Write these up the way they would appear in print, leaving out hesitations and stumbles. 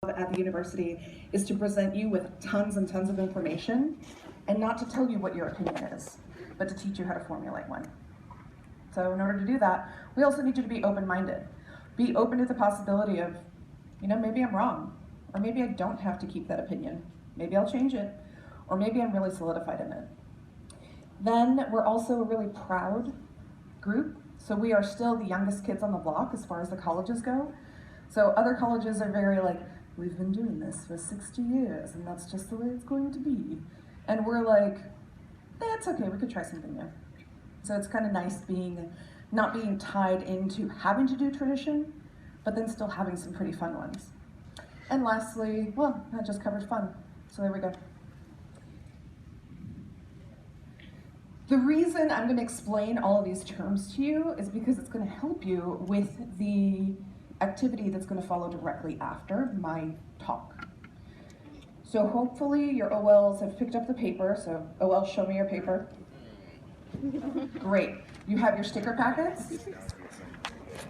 at the university is to present you with tons and tons of information and not to tell you what your opinion is, but to teach you how to formulate one. So in order to do that, we also need you to be open-minded. Be open to the possibility of, maybe I'm wrong, or maybe I don't have to keep that opinion. Maybe I'll change it, or maybe I'm really solidified in it. Then we're also a really proud group. So we are still the youngest kids on the block as far as the colleges go. So other colleges are very like, we've been doing this for 60 years and that's just the way it's going to be. And we're like, that's okay, we could try something new. So it's kind of nice not being tied into having to do tradition, but then still having some pretty fun ones. And lastly, well, that just covered fun. So there we go. The reason I'm going to explain all of these terms to you is because it's going to help you with the activity that's going to follow directly after my talk. So hopefully your OLs have picked up the paper. So OL, show me your paper. Great. You have your sticker packets.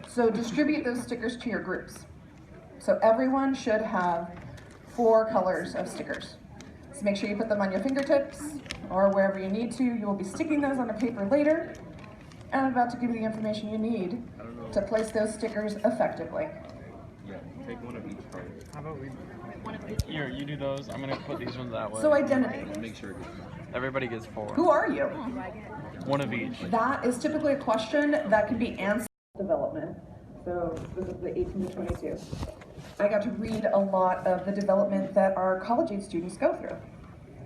So distribute those stickers to your groups. So everyone should have 4 colors of stickers. So make sure you put them on your fingertips or wherever you need to. You will be sticking those on the paper later. And I'm about to give you the information you need to place those stickers effectively. Yeah, take one of each color. How about we... Here, you do those. I'm going to put these ones that way. So identity. Make sure Everybody gets 4. Who are you? One of each. That is typically a question that can be answered in development. So specifically 18 to 22. I got to read a lot of the development that our college-age students go through.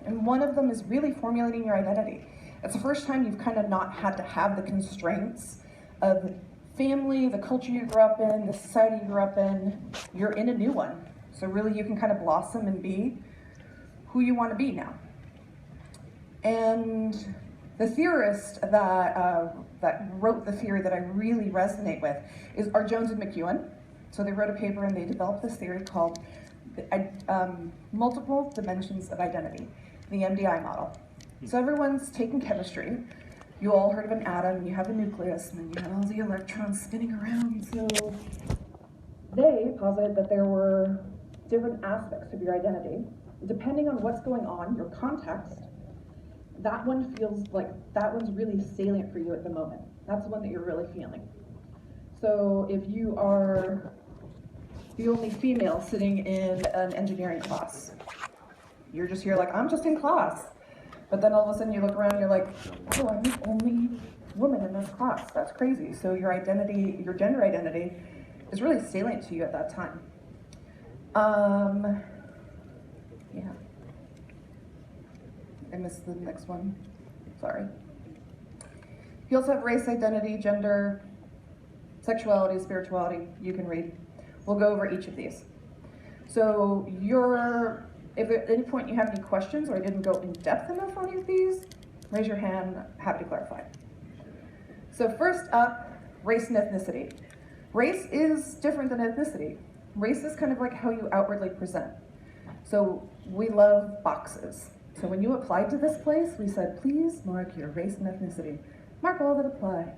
And one of them is really formulating your identity. It's the first time you've kind of not had to have the constraints of family, the culture you grew up in, the society you grew up in. You're in a new one. So really you can kind of blossom and be who you want to be now. And the theorist that wrote the theory that I really resonate with are Jones and McEwen. So they wrote a paper and they developed this theory called multiple dimensions of identity, the MDI model. So everyone's taken chemistry. You all heard of an atom, you have a nucleus, and then you have all the electrons spinning around. So they posit that there were different aspects of your identity. Depending on what's going on, your context, that one feels like that one's really salient for you at the moment. That's the one that you're really feeling. So if you are the only female sitting in an engineering class, you're just here like, I'm just in class. But then all of a sudden you look around and you're like, oh, I'm the only woman in this class. That's crazy. So your identity, your gender identity is really salient to you at that time. Yeah. I missed the next one, sorry. You also have race, identity, gender, sexuality, spirituality, you can read. We'll go over each of these. So if at any point you have any questions or I didn't go in depth enough on any of these, raise your hand, happy to clarify. So first up, race and ethnicity. Race is different than ethnicity. Race is kind of like how you outwardly present. So we love boxes. So when you applied to this place, we said, please mark your race and ethnicity. Mark all that apply.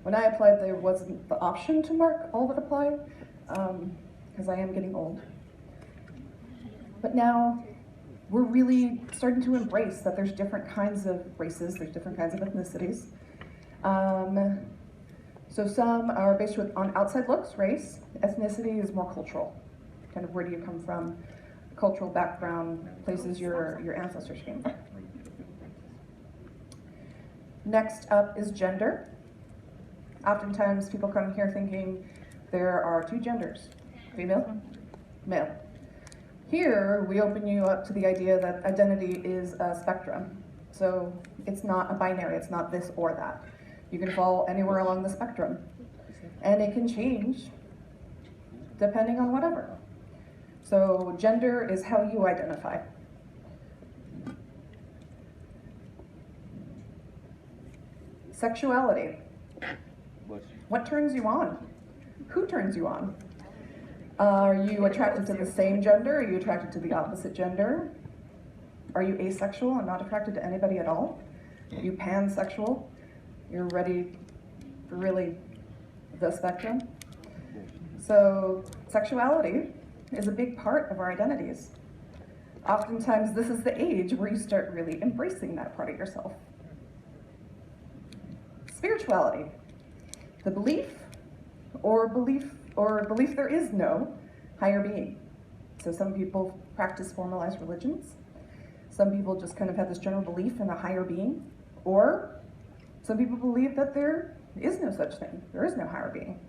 When I applied, there wasn't the option to mark all that apply, because I am getting old. But now, we're really starting to embrace that there's different kinds of races, there's different kinds of ethnicities. So some are based on outside looks, race. Ethnicity is more cultural. Kind of where do you come from? Cultural background, places your ancestors came from. Next up is gender. Oftentimes people come here thinking there are 2 genders, female, male. Here we open you up to the idea that identity is a spectrum. So it's not a binary, it's not this or that. You can fall anywhere along the spectrum. And it can change depending on whatever. So gender is how you identify. Sexuality. What turns you on? Who turns you on? Are you attracted to the same gender? Are you attracted to the opposite gender? Are you asexual and not attracted to anybody at all? Are you pansexual? You're ready for really the spectrum? So sexuality is a big part of our identities. Oftentimes, this is the age where you start really embracing that part of yourself. Spirituality, the belief there is no higher being. So some people practice formalized religions. Some people just kind of have this general belief in a higher being, or some people believe that there is no such thing. There is no higher being.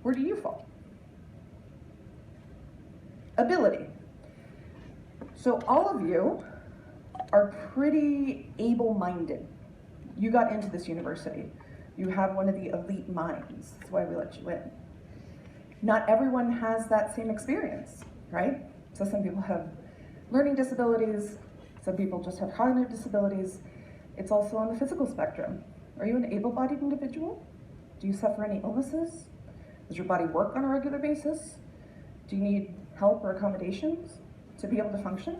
Where do you fall? Ability. So all of you are pretty able-minded. You got into this university. You have one of the elite minds. That's why we let you in. Not everyone has that same experience, right? So some people have learning disabilities. Some people just have cognitive disabilities. It's also on the physical spectrum. Are you an able-bodied individual? Do you suffer any illnesses? Does your body work on a regular basis? Do you need help or accommodations to be able to function?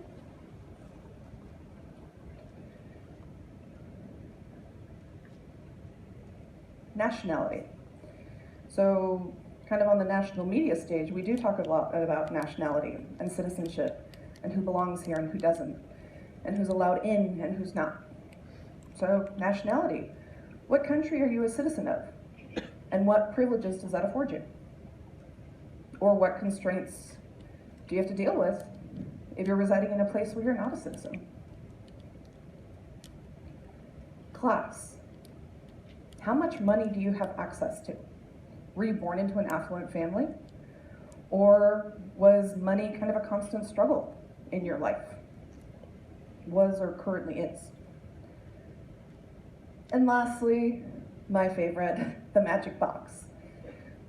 Nationality. So kind of on the national media stage, we do talk a lot about nationality and citizenship and who belongs here and who doesn't, and who's allowed in and who's not. So nationality. What country are you a citizen of? And what privileges does that afford you? Or what constraints do you have to deal with if you're residing in a place where you're not a citizen? Class. How much money do you have access to? Were you born into an affluent family? Or was money kind of a constant struggle in your life? Was or currently is? And lastly, my favorite, the magic box.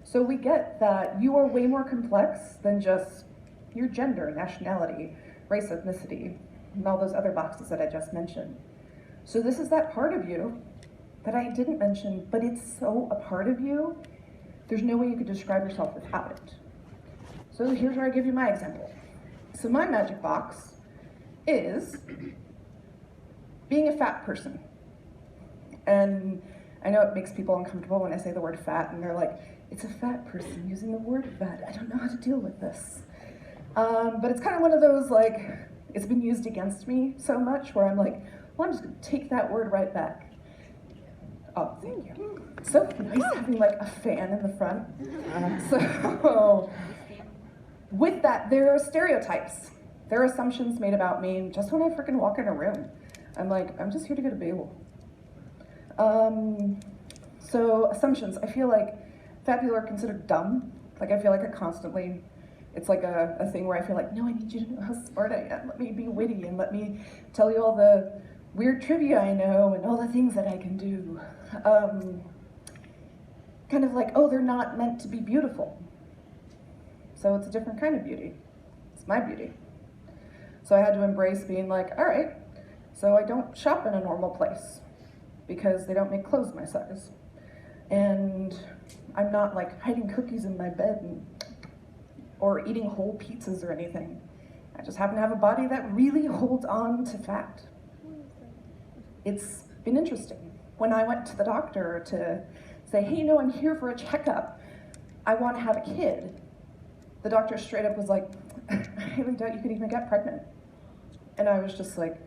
So we get that you are way more complex than just your gender, nationality, race, ethnicity, and all those other boxes that I just mentioned. So this is that part of you that I didn't mention, but it's so a part of you, there's no way you could describe yourself without it. So here's where I give you my example. So my magic box is being a fat person. And I know it makes people uncomfortable when I say the word fat, and they're like, it's a fat person using the word fat. I don't know how to deal with this. But it's kind of one of those, like, it's been used against me so much where I'm like, well, I'm just gonna take that word right back. Oh, thank you. So nice having like a fan in the front. So with that, there are stereotypes. There are assumptions made about me just when I freaking walk in a room. I'm like, I'm just here to get a bagel. So assumptions, I feel like fat people are considered dumb. Like I feel like it's like a thing where I feel like, no, I need you to know how smart I am. Let me be witty and let me tell you all the weird trivia I know and all the things that I can do. Kind of like, oh, they're not meant to be beautiful. So it's a different kind of beauty. It's my beauty. So I had to embrace being like, all right, so I don't shop in a normal place because they don't make clothes my size. And I'm not like hiding cookies in my bed or eating whole pizzas or anything. I just happen to have a body that really holds on to fat. It's been interesting. When I went to the doctor to say, hey, no, I'm here for a checkup. I want to have a kid. The doctor straight up was like, I highly doubt you could even get pregnant. And I was just like,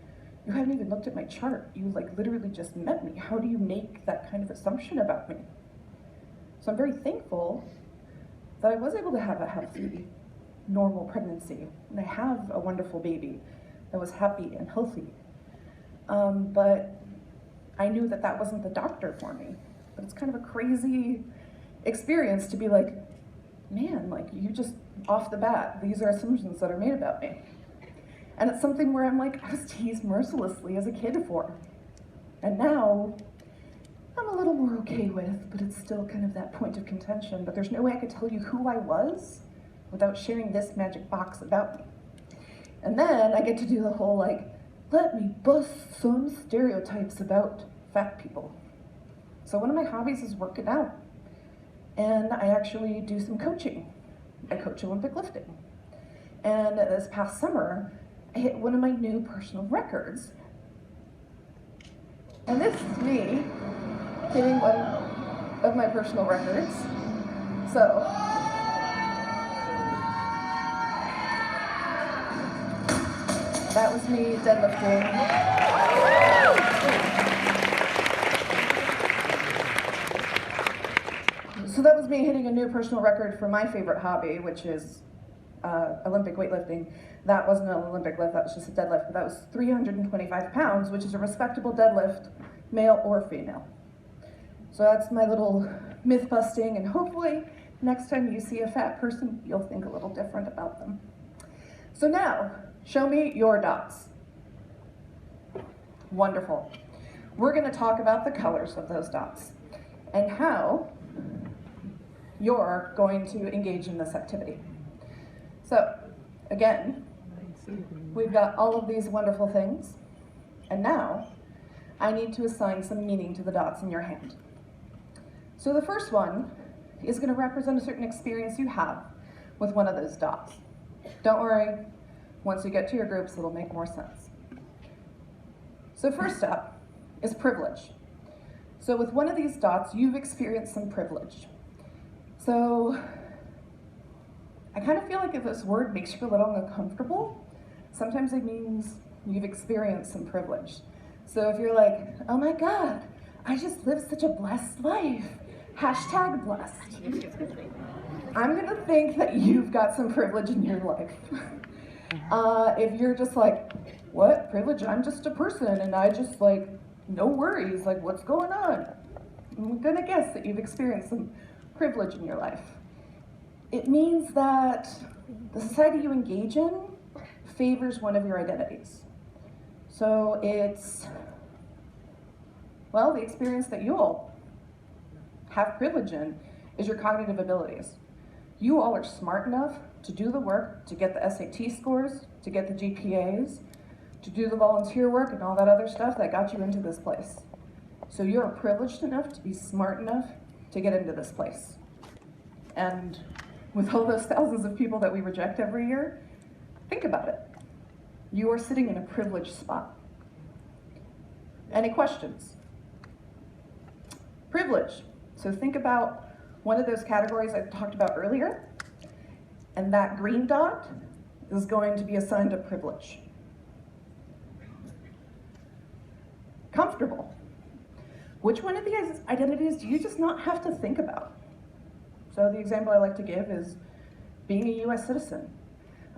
you haven't even looked at my chart. You like literally just met me. How do you make that kind of assumption about me? So I'm very thankful that I was able to have a healthy, normal pregnancy. And I have a wonderful baby that was happy and healthy. But I knew that that wasn't the doctor for me. But it's kind of a crazy experience to be like, man, like you just off the bat, these are assumptions that are made about me. And it's something where I'm like, I was teased mercilessly as a kid for. And now, I'm a little more okay with, but it's still kind of that point of contention. But there's no way I could tell you who I was without sharing this magic box about me. And then I get to do the whole like, let me bust some stereotypes about fat people. So one of my hobbies is working out. And I actually do some coaching. I coach Olympic lifting. And this past summer, I hit one of my new personal records. And this is me hitting one of my personal records. So, that was me deadlifting. So that was me hitting a new personal record for my favorite hobby, which is Olympic weightlifting. That wasn't an Olympic lift, that was just a deadlift, but that was 325 pounds, which is a respectable deadlift, male or female. So that's my little myth busting, and hopefully next time you see a fat person, you'll think a little different about them. So now, show me your dots. Wonderful. We're gonna talk about the colors of those dots and how you're going to engage in this activity. So, again, we've got all of these wonderful things, and now I need to assign some meaning to the dots in your hand. So the first one is going to represent a certain experience you have with one of those dots. Don't worry, once you get to your groups, it'll make more sense. So first up is privilege. So with one of these dots, you've experienced some privilege. So I kind of feel like if this word makes you a little uncomfortable, sometimes it means you've experienced some privilege. So if you're like, oh my God, I just lived such a blessed life, hashtag blessed. I'm gonna think that you've got some privilege in your life. If you're just like, what, privilege? I'm just a person and I just like, no worries, like what's going on? I'm gonna guess that you've experienced some privilege in your life. It means that the society you engage in favors one of your identities. So it's, well, the experience that you all have privilege in is your cognitive abilities. You all are smart enough to do the work, to get the SAT scores, to get the GPAs, to do the volunteer work and all that other stuff that got you into this place. So you're privileged enough to be smart enough to get into this place. And with all those thousands of people that we reject every year, think about it. You are sitting in a privileged spot. Any questions? Privilege. So think about one of those categories I talked about earlier, and that green dot is going to be assigned a privilege. Comfortable. Which one of these identities do you just not have to think about? So the example I like to give is being a US citizen.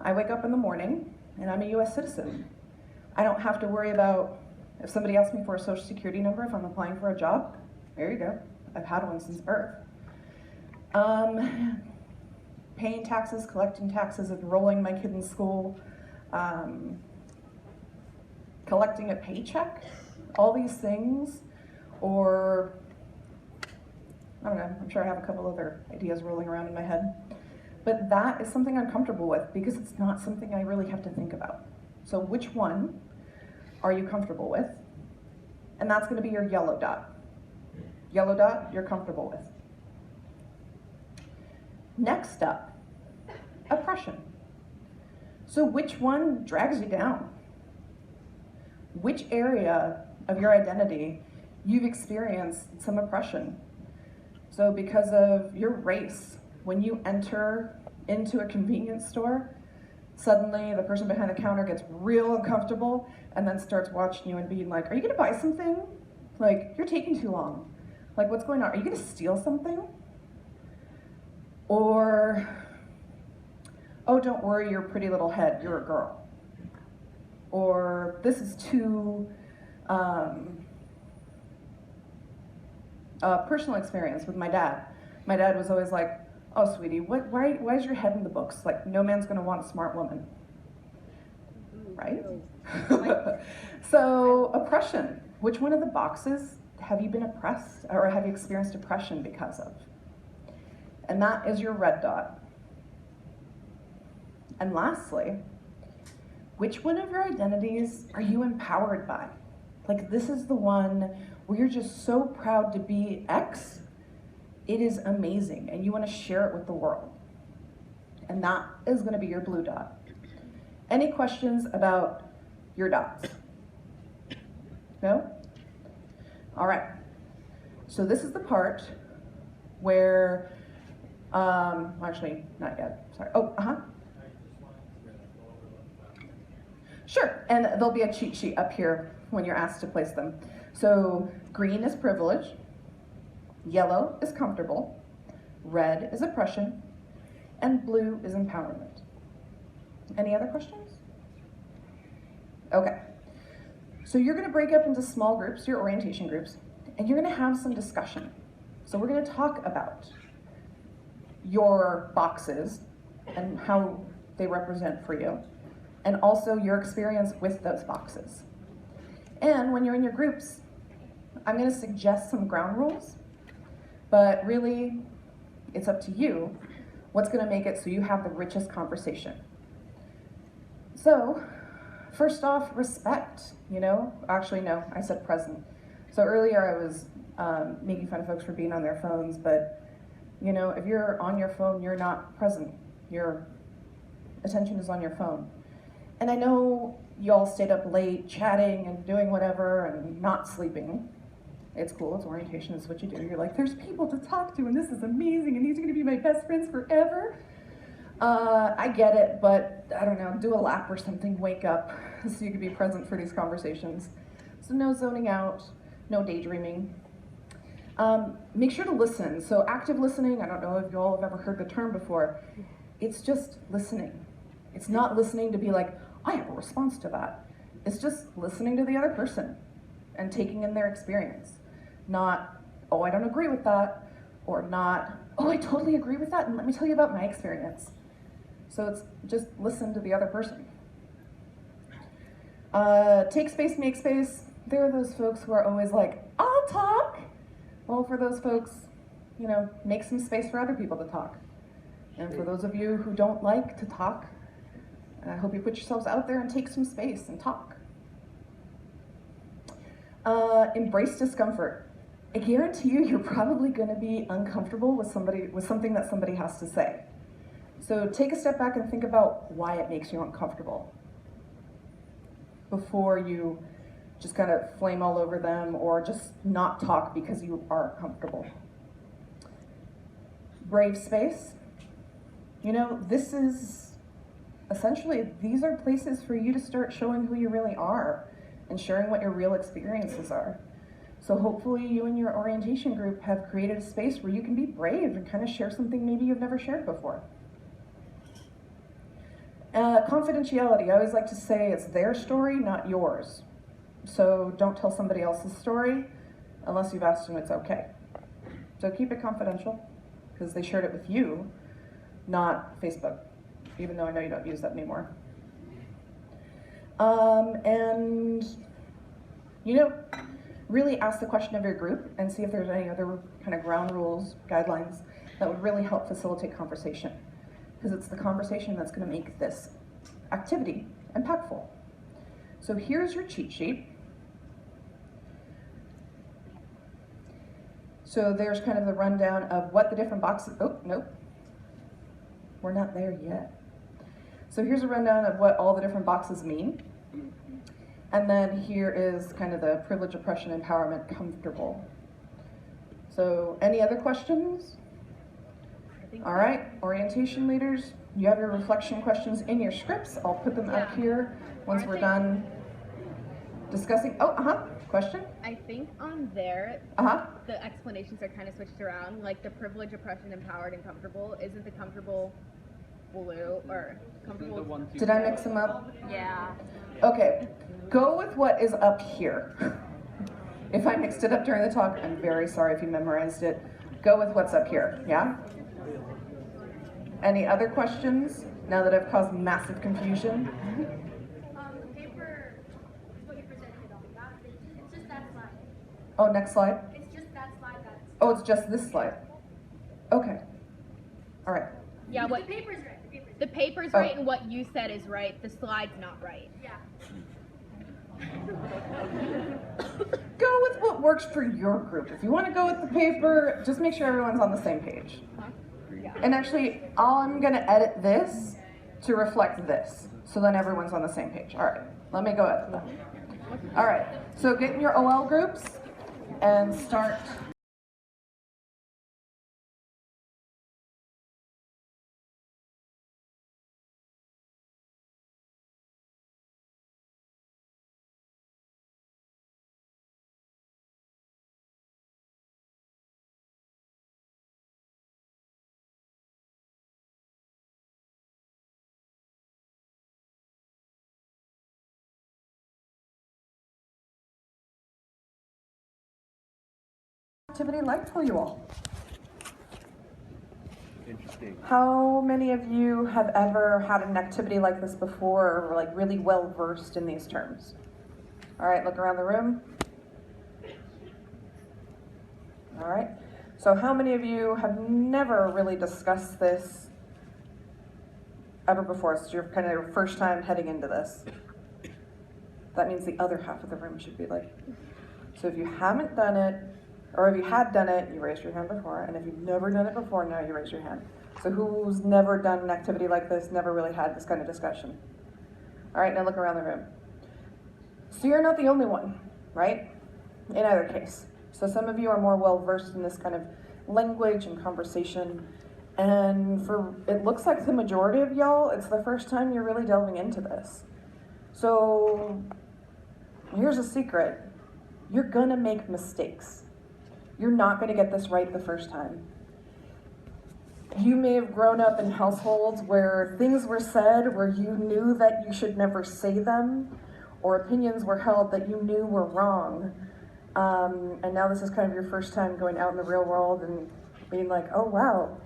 I wake up in the morning and I'm a US citizen. I don't have to worry about if somebody asks me for a social security number if I'm applying for a job. There you go. I've had one since birth. Paying taxes, collecting taxes, enrolling my kid in school, collecting a paycheck, all these things, or I don't know, I'm sure I have a couple other ideas rolling around in my head. But that is something I'm comfortable with because it's not something I really have to think about. So which one are you comfortable with? And that's gonna be your yellow dot. Yellow dot, you're comfortable with. Next up, oppression. So which one drags you down? Which area of your identity you've experienced some oppression? So because of your race, when you enter into a convenience store, suddenly the person behind the counter gets real uncomfortable and then starts watching you and being like, are you gonna buy something? Like, you're taking too long. Like, what's going on? Are you gonna steal something? Or, oh, don't worry your pretty little head, you're a girl. Or, this is too, personal experience with my dad. My dad was always like, oh, sweetie, why is your head in the books? Like, no man's gonna want a smart woman, right? So, oppression. Which one of the boxes have you been oppressed, or have you experienced oppression because of? And that is your red dot. And lastly, which one of your identities are you empowered by? Like, this is the one where you're just so proud to be X, it is amazing, and you want to share it with the world. And that is going to be your blue dot. Any questions about your dots? No? All right. So this is the part where, actually, not yet. Sorry. Oh, Sure, and there'll be a cheat sheet up here when you're asked to place them. So green is privilege, yellow is comfortable, red is oppression, and blue is empowerment. Any other questions? Okay. So you're going to break up into small groups, your orientation groups, and you're going to have some discussion. So we're going to talk about your boxes and how they represent for you, and also your experience with those boxes. And when you're in your groups, I'm going to suggest some ground rules, but really it's up to you what's going to make it so you have the richest conversation. So first off, respect, actually no, I said present. So earlier I was making fun of folks for being on their phones, but if you're on your phone, you're not present. Your attention is on your phone. And I know you all stayed up late chatting and doing whatever and not sleeping. It's cool, it's orientation, it's what you do. You're like, there's people to talk to and this is amazing and these are gonna be my best friends forever. I get it, but I don't know, do a lap or something, wake up so you can be present for these conversations. So no zoning out, no daydreaming. Make sure to listen. So active listening, I don't know if you all have ever heard the term before, it's just listening. It's not listening to be like, I have a response to that. It's just listening to the other person and taking in their experience. Not, oh, I don't agree with that, or not, oh, I totally agree with that, and let me tell you about my experience. So it's just listen to the other person. Take space, make space. There are those folks who are always like, I'll talk. Well, for those folks, make some space for other people to talk. And for those of you who don't like to talk, I hope you put yourselves out there and take some space and talk. Embrace discomfort. I guarantee you're probably going to be uncomfortable with something that somebody has to say. So take a step back and think about why it makes you uncomfortable before you just kind of flame all over them or just not talk because you are comfortable. Brave space. This is essentially, these are places for you to start showing who you really are and sharing what your real experiences are. So hopefully you and your orientation group have created a space where you can be brave and kind of share something maybe you've never shared before. Confidentiality, I always like to say it's their story, not yours. So don't tell somebody else's story unless you've asked them it's okay. So keep it confidential because they shared it with you, not Facebook, even though I know you don't use that anymore. And really ask the question of your group and see if there's any other kind of ground rules, guidelines that would really help facilitate conversation. Because it's the conversation that's going to make this activity impactful. So here's your cheat sheet. So there's kind of the rundown of what the different boxes, oh, nope, we're not there yet. So here's a rundown of what all the different boxes mean. And then here is kind of the privilege, oppression, empowerment, comfortable. So any other questions? All right, orientation leaders, you have your reflection questions in your scripts. I'll put them up here once we're done discussing. Oh, question? I think on there, the explanations are kind of switched around. Like the privilege, oppression, empowered, and comfortable. Isn't the comfortable blue or comfortable? Did I mix them up? Yeah. Okay, go with what is up here. If I mixed it up during the talk, I'm very sorry if you memorized it. Go with what's up here, yeah? Any other questions now that I've caused massive confusion? Paper, what you presented on that, it's just that slide. Oh, next slide? It's just that slide that's... Oh, it's just this slide. Okay. All right. Yeah, The paper's right. The paper's right and what you said is right. The slide's not right. Yeah. Go with what works for your group. If you want to go with the paper, just make sure everyone's on the same page. And actually, I'm going to edit this to reflect this, so then everyone's on the same page. All right, let me go edit that. All right, so get in your OL groups and start Activity like for you all? Interesting. How many of you have ever had an activity like this before, or like really well versed in these terms? All right, look around the room. All right, so how many of you have never really discussed this ever before? So you're kind of your first time heading into this. That means the other half of the room should be like, so if you haven't done it, or if you had done it, you raised your hand before, and if you've never done it before, now you raise your hand. So who's never done an activity like this, never really had this kind of discussion? All right, now look around the room. So you're not the only one, right? In either case. So some of you are more well versed in this kind of language and conversation, and for it looks like the majority of y'all, it's the first time you're really delving into this. So here's a secret. You're gonna make mistakes. You're not gonna get this right the first time. You may have grown up in households where things were said where you knew that you should never say them, or opinions were held that you knew were wrong. And now this is kind of your first time going out in the real world and being like, oh wow,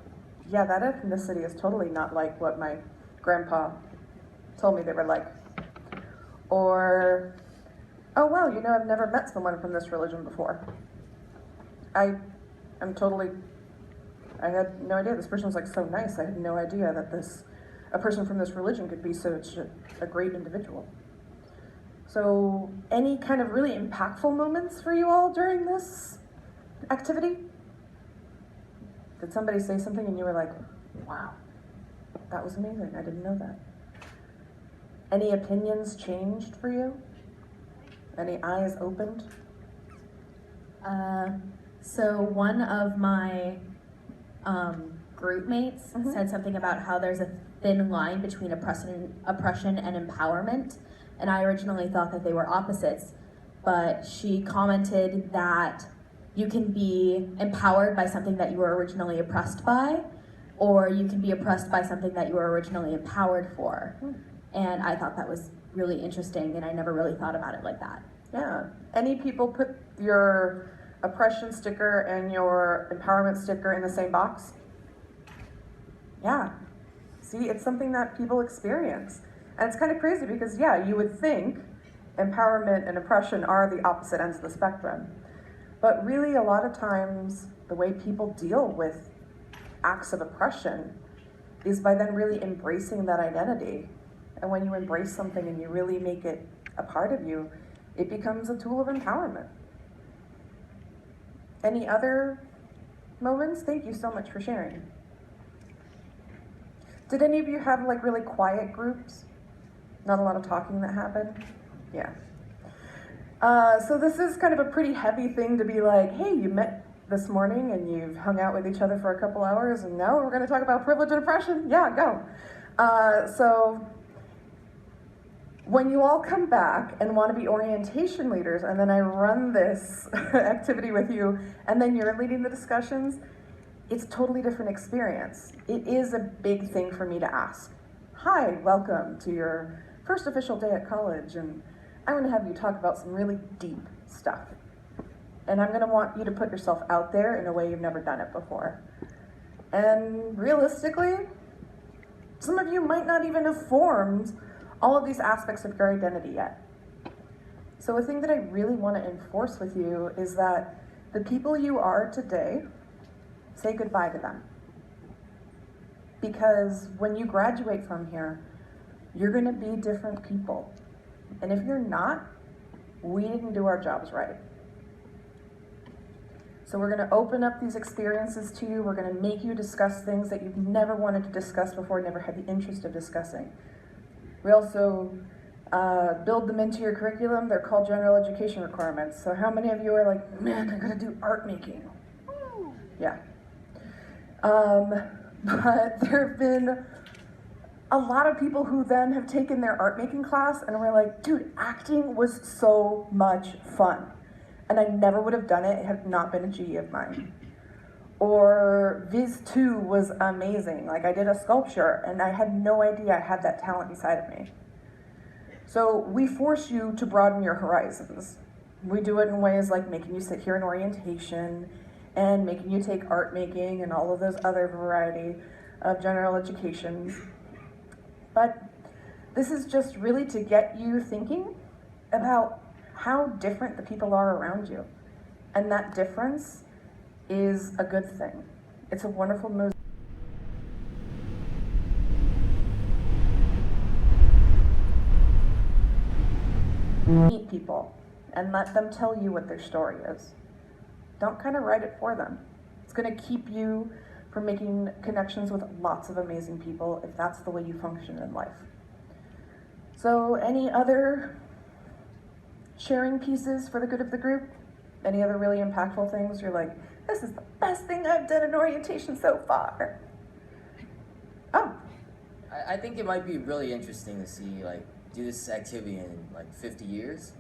yeah, that ethnicity is totally not like what my grandpa told me they were like. Or, oh wow, you know, I've never met someone from this religion before. I had no idea. This person was like so nice. I had no idea that a person from this religion could be such a great individual. So any kind of really impactful moments for you all during this activity? Did somebody say something and you were like, wow, that was amazing. I didn't know that. Any opinions changed for you? Any eyes opened? So one of my group mates said something about how there's a thin line between oppression and empowerment, and I originally thought that they were opposites, but she commented that you can be empowered by something that you were originally oppressed by, or you can be oppressed by something that you were originally empowered for. And I thought that was really interesting, and I never really thought about it like that. Yeah. Any people put your oppression sticker and your empowerment sticker in the same box? Yeah. See, it's something that people experience. And it's kind of crazy because, yeah, you would think empowerment and oppression are the opposite ends of the spectrum. But really, a lot of times, the way people deal with acts of oppression is by then really embracing that identity. And when you embrace something and you really make it a part of you, it becomes a tool of empowerment. Any other moments? Thank you so much for sharing. Did any of you have like really quiet groups? Not a lot of talking that happened? Yeah. So this is kind of a pretty heavy thing to be like, hey, you met this morning and you've hung out with each other for a couple hours and now we're gonna talk about privilege and oppression? Yeah, go. So when you all come back and want to be orientation leaders, and then I run this activity with you, and then you're leading the discussions, it's a totally different experience. It is a big thing for me to ask. Hi, welcome to your first official day at college, and I'm going to have you talk about some really deep stuff. And I'm going to want you to put yourself out there in a way you've never done it before. And realistically, some of you might not even have formed all of these aspects of your identity yet. So a thing that I really want to enforce with you is that the people you are today, say goodbye to them. Because when you graduate from here, you're going to be different people. And if you're not, we didn't do our jobs right. So we're going to open up these experiences to you. We're going to make you discuss things that you've never wanted to discuss before, never had the interest of discussing. We also build them into your curriculum. They're called general education requirements. So how many of you are like, man, I gotta do art making? Yeah. But there have been a lot of people who then have taken their art making class and were like, dude, acting was so much fun. And I never would have done it had it not been a GE of mine. Or Viz 2 was amazing. Like I did a sculpture and I had no idea I had that talent inside of me. So we force you to broaden your horizons. We do it in ways like making you sit here in orientation and making you take art making and all of those other variety of general education. But this is just really to get you thinking about how different the people are around you. And that difference is a good thing. It's a wonderful move. Meet people and let them tell you what their story is. Don't kind of write it for them. It's going to keep you from making connections with lots of amazing people if that's the way you function in life. So any other sharing pieces for the good of the group? Any other really impactful things you're like, this is the best thing I've done in orientation so far? Oh. I think it might be really interesting to see, like, do this activity in, like, 50 years.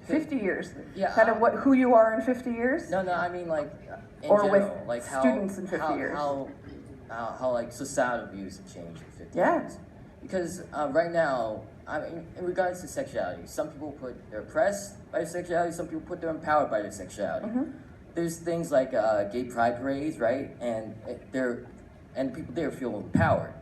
50 years? Yeah. Kind of who you are in 50 years? No, I mean, like, in or general. with like students in 50 years? How, like, societal views have changed in 50 Yeah. years. Because right now, I mean, in regards to sexuality, some people they're oppressed by their sexuality, some people they're empowered by their sexuality. Mm-hmm. There's things like gay pride parades, right? And people there feel empowered.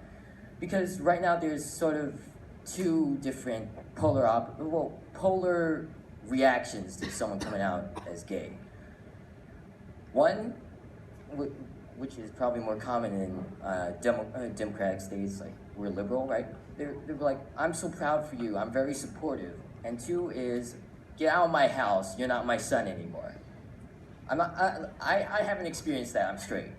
Because right now there's sort of two different polar reactions to someone coming out as gay. One, which is probably more common in democratic states, like we're liberal, right? They're like, I'm so proud for you, I'm very supportive. And two is, get out of my house, you're not my son anymore. I haven't experienced that, I'm straight.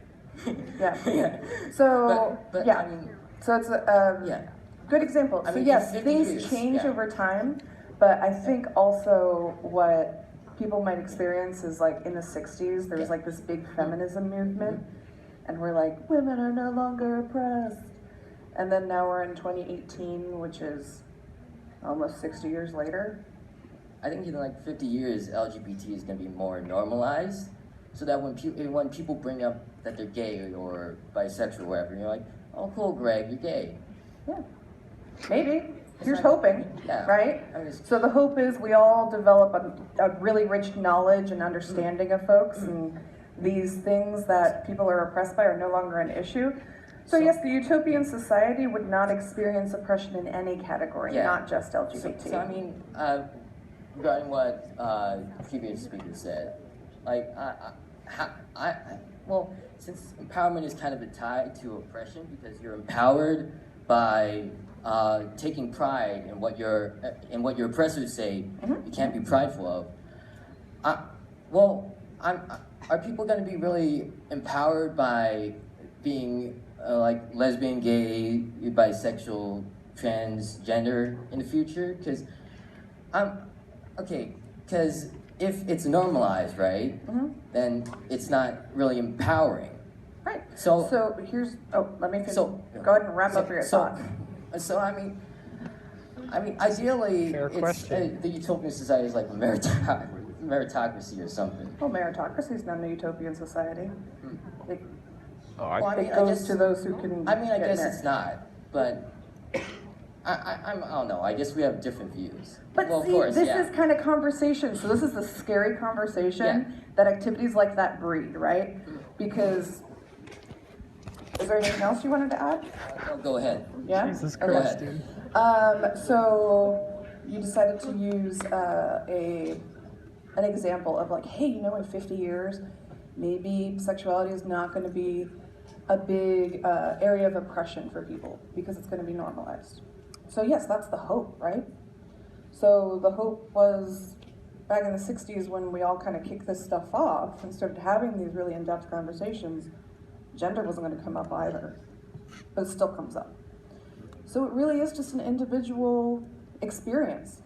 Yeah. Yeah. So, but yeah. I mean, So it's a yeah. good example. I So mean, yes, 50 things years, change yeah. over time, but I think also what people might experience is like in the 60s, there was Yeah. like this big feminism movement, and we're like, women are no longer oppressed. And then now we're in 2018, which is almost 60 years later. I think in like 50 years, LGBT is going to be more normalized, so that when people bring up that they're gay or bisexual or whatever, you're like, oh cool, Greg, you're gay. Yeah, maybe. Here's not- hoping, yeah. right? I mean, So the hope is we all develop a really rich knowledge and understanding of folks, and these things that people are oppressed by are no longer an issue. So yes, the utopian society would not experience oppression in any category, Yeah. not just LGBT. So I mean, regarding what previous speaker said, like, well, since empowerment is kind of tied to oppression because you're empowered by taking pride in what your oppressors say you can't be prideful of. Are people going to be really empowered by being like lesbian, gay, bisexual, transgender in the future? Because because if it's normalized, right, then it's not really empowering. Right. So here's, let me finish. So- Go ahead and wrap up your thought. So I mean, ideally, Fair question. The utopian society is like meritocracy or something. Well, meritocracy is not a utopian society. It, Well, I mean, it I goes guess to those who can. I mean, I get guess merit. it's not, but I don't know. I guess we have different views. But well, see, of course, this yeah. is kind of conversation. So this is the scary conversation that activities like that breed, right? Because, is there anything else you wanted to add? Go ahead. Yeah? Jesus Okay. Christ, dude. So you decided to use an example of like, hey, you know, in 50 years, maybe sexuality is not going to be a big area of oppression for people because it's going to be normalized. So yes, that's the hope, right? So the hope was back in the 60s when we all kind of kicked this stuff off and started having these really in-depth conversations, gender wasn't going to come up either, but it still comes up. So it really is just an individual experience.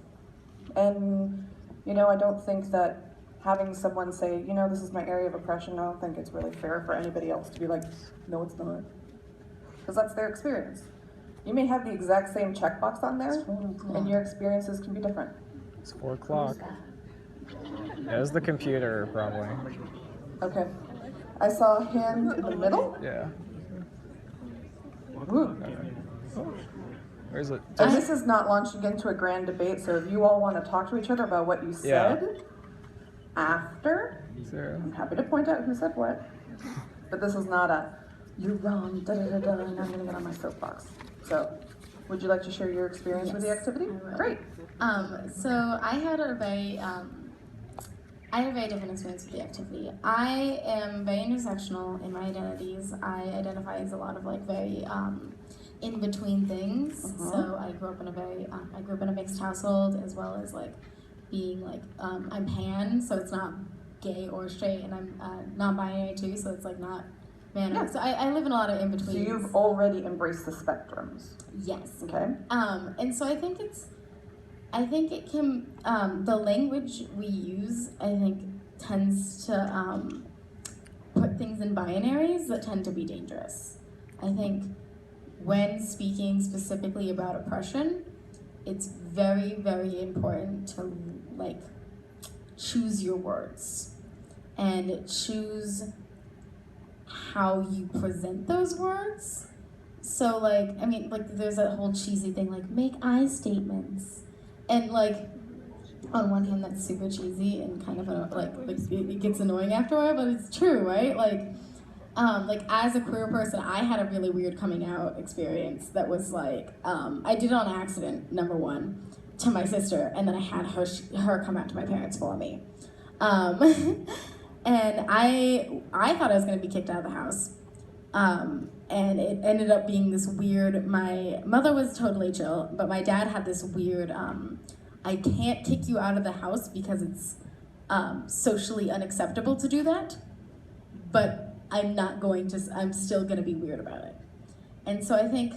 And, you know, I don't think that having someone say, you know, this is my area of oppression, I don't think it's really fair for anybody else to be like, no, it's not. Because that's their experience. You may have the exact same checkbox on there, and your experiences can be different. It's 4 o'clock. Yeah, it was the computer, probably. Okay. I saw a hand in the middle. Yeah. Ooh. Where's it? And this is not launching into a grand debate, so if you all want to talk to each other about what you said after, So, I'm happy to point out who said what, but this is not a, you're wrong, da-da-da-da, and I'm gonna get on my soapbox. So, would you like to share your experience with the Yes, activity? I will. Great. So I had a very different experience with the activity. I am very intersectional in my identities. I identify as a lot of like very in between things. So I grew up in a mixed household, as well as like being like I'm pan, so it's not gay or straight, and I'm non-binary too, so it's like not man. Yeah. So I live in a lot of in So betweens. you've already embraced the spectrums. Yes. Okay. And so I think it can, the language we use, I think, tends to put things in binaries that tend to be dangerous. I think when speaking specifically about oppression, it's very, very important to like choose your words and choose how you present those words. So like, I mean, like there's that whole cheesy thing like make I statements, and like on one hand that's super cheesy and kind of it gets annoying after a while, but it's true, right? Like as a queer person, I had a really weird coming out experience that was like I did it on accident, number one, to my sister, and then I had her come out to my parents for me. And I thought I was gonna be kicked out of the house. And it ended up being this weird, my mother was totally chill, but my dad had this weird, I can't kick you out of the house because it's socially unacceptable to do that, but I'm still gonna be weird about it. And so I think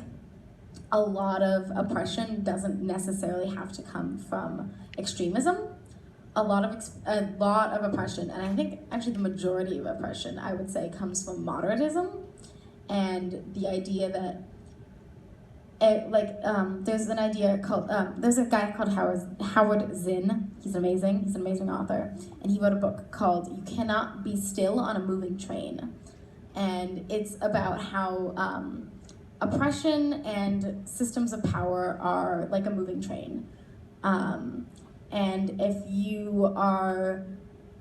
a lot of oppression doesn't necessarily have to come from extremism. A lot of oppression, and I think actually the majority of oppression, I would say, comes from moderatism, and the idea that there's an idea called there's a guy called Howard Zinn. He's amazing. He's an amazing author, and he wrote a book called "You Cannot Be Still on a Moving Train," and it's about how oppression and systems of power are like a moving train. And if you are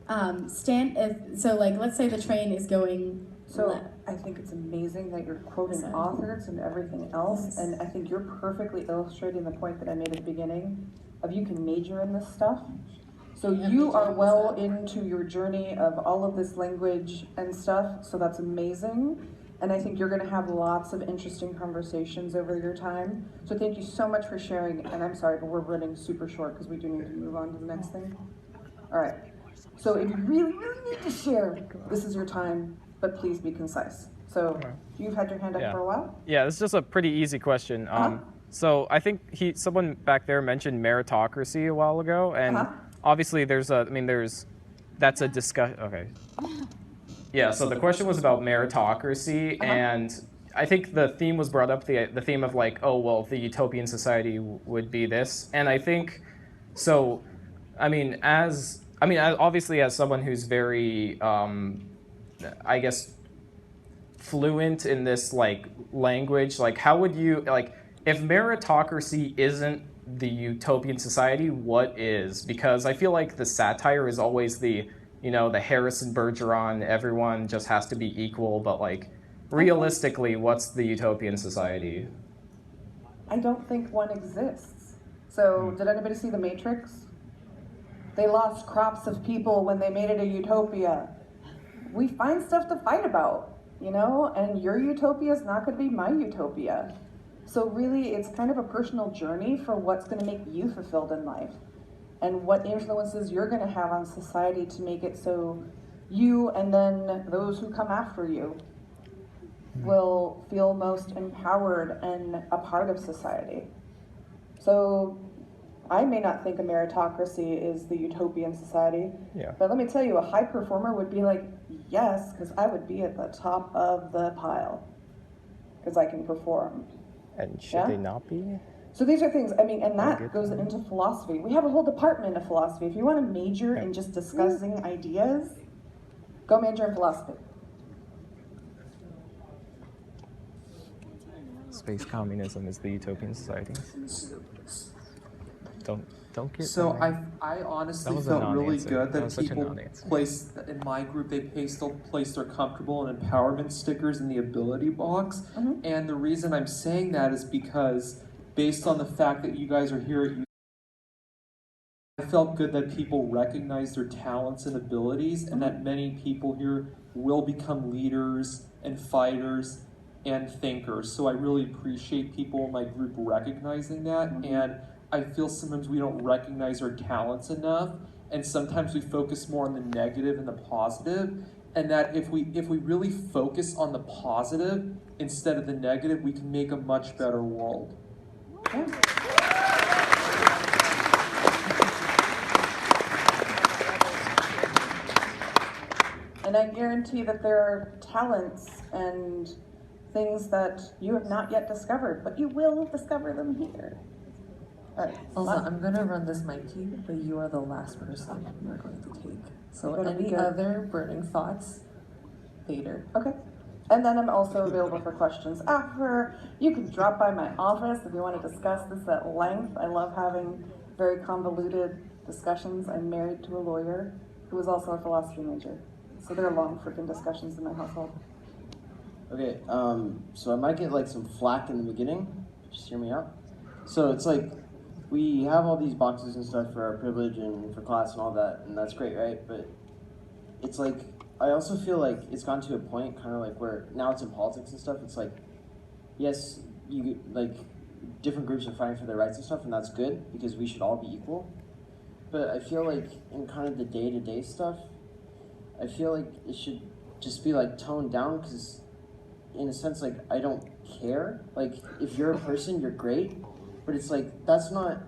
let's say the train is going left. I think it's amazing that you're quoting Sorry. authors and everything else, Yes. and I think you're perfectly illustrating the point that I made at the beginning of you can major in this stuff. So Yeah, you major are in well stuff. into your journey of all of this language and stuff, so that's amazing. And I think you're gonna have lots of interesting conversations over your time. So thank you so much for sharing, and I'm sorry, but we're running super short because we do need to move on to the next thing. All right, so if you really, really need to share, this is your time, but please be concise. So you've had your hand up Yeah. for a while? yeah, this is just a pretty easy question. So I think someone back there mentioned meritocracy a while ago, and obviously that's a discussion. Okay. Yeah, so the question was about meritocracy, and I think the theme was brought up, the theme of like, oh, well, the utopian society would be this. And I think, so, obviously as someone who's very, I guess, fluent in this like language, like how would you, like, if meritocracy isn't the utopian society, what is? Because I feel like the satire is always the Harrison Bergeron, everyone just has to be equal, but like realistically, what's the utopian society? I don't think one exists. So did anybody see The Matrix? They lost crops of people when they made it a utopia. We find stuff to fight about, and your utopia is not going to be my utopia. So really, it's kind of a personal journey for what's going to make you fulfilled in life, and what influences you're going to have on society to make it so you and then those who come after you will feel most empowered and a part of society. So I may not think a meritocracy is the utopian society, but let me tell you, a high performer would be like, yes, because I would be at the top of the pile, because I can perform. And should they not be? So these are things, and that goes into philosophy. We have a whole department of philosophy. If you want to major in just discussing ideas, go major in philosophy. Space communism is the utopian society. Don't get So that. I That honestly was a felt really non-answer. good That that was such a people non-answer. placed, in my group, they placed their comfortable and empowerment stickers in the ability box. And the reason I'm saying that is because based on the fact that you guys are here at U, I felt good that people recognize their talents and abilities, and that many people here will become leaders and fighters and thinkers. So I really appreciate people in my group recognizing that. And I feel sometimes we don't recognize our talents enough, and sometimes we focus more on the negative and the positive. And that if we really focus on the positive instead of the negative, we can make a much better world. And I guarantee that there are talents and things that you have not yet discovered, but you will discover them here. All right. Also, I'm gonna run this mic to you, but you are the last person we're going to take. So any good. other burning thoughts later? Okay. And then I'm also available for questions after. You can drop by my office if you want to discuss this at length. I love having very convoluted discussions. I'm married to a lawyer who is also a philosophy major. So there are long freaking discussions in my household. Okay, so I might get like some flack in the beginning. Just hear me out. So it's like, we have all these boxes and stuff for our privilege and for class and all that, and that's great, right? But it's like, I also feel like it's gone to a point kind of like where now it's in politics and stuff. It's like, yes, you like different groups are fighting for their rights and stuff, and that's good because we should all be equal. But I feel like in kind of the day-to-day stuff, I feel like it should just be like toned down, because in a sense, like, I don't care. Like, if you're a person, you're great, but it's like, that's not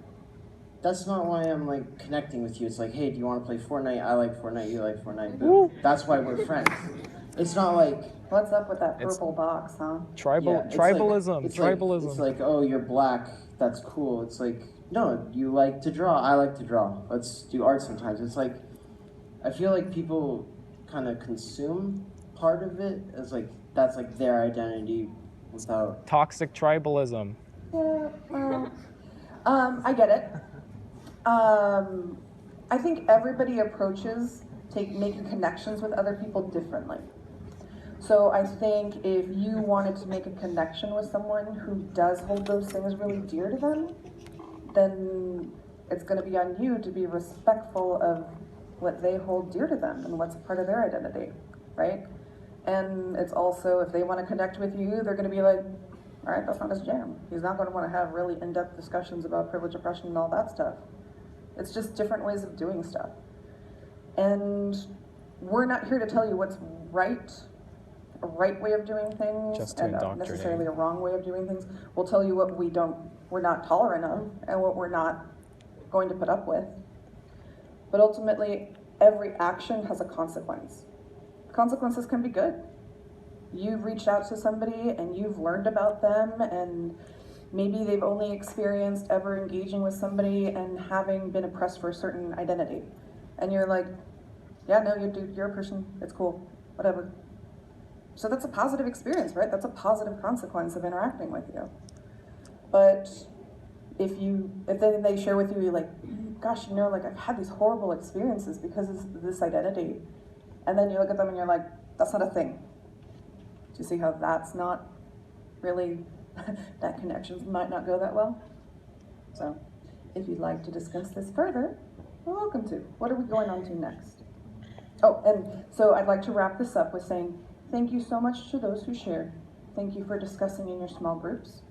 why I'm like connecting with you. It's like, hey, do you want to play Fortnite? I like Fortnite, you like Fortnite. Boom. That's why we're friends. It's not like, what's up with that purple box, huh? Tribalism. It's like, oh, you're black, that's cool. It's like, no, you like to draw, I like to draw. Let's do art sometimes. It's like, I feel like people kind of consume part of it as like, that's like their identity without... Toxic tribalism. Yeah, I get it. I think everybody approaches making connections with other people differently. So I think if you wanted to make a connection with someone who does hold those things really dear to them, then it's going to be on you to be respectful of what they hold dear to them and what's a part of their identity, right? And it's also, if they want to connect with you, they're going to be like, all right, that's not his jam. He's not going to want to have really in-depth discussions about privilege, oppression, and all that stuff. It's just different ways of doing stuff. And we're not here to tell you what's right, a right way of doing things, Just to and indoctrinate. necessarily a wrong way of doing things. We'll tell you what we're not tolerant of, and what we're not going to put up with. But ultimately, every action has a consequence. Consequences can be good. You've reached out to somebody and you've learned about them, and maybe they've only experienced ever engaging with somebody and having been oppressed for a certain identity. And you're like, yeah, no, you're a person, it's cool, whatever. So that's a positive experience, right? That's a positive consequence of interacting with you. But if then they share with you, like, gosh, like, I've had these horrible experiences because of this identity. And then you look at them and you're like, that's not a thing. Do you see how that's not really, that connections might not go that well? So if you'd like to discuss this further, you're welcome to. What are we going on to next? Oh, and so I'd like to wrap this up with saying thank you so much to those who shared. Thank you for discussing in your small groups.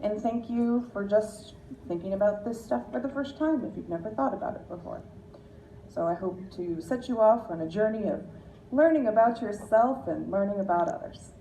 And thank you for just thinking about this stuff for the first time if you've never thought about it before. So I hope to set you off on a journey of learning about yourself and learning about others.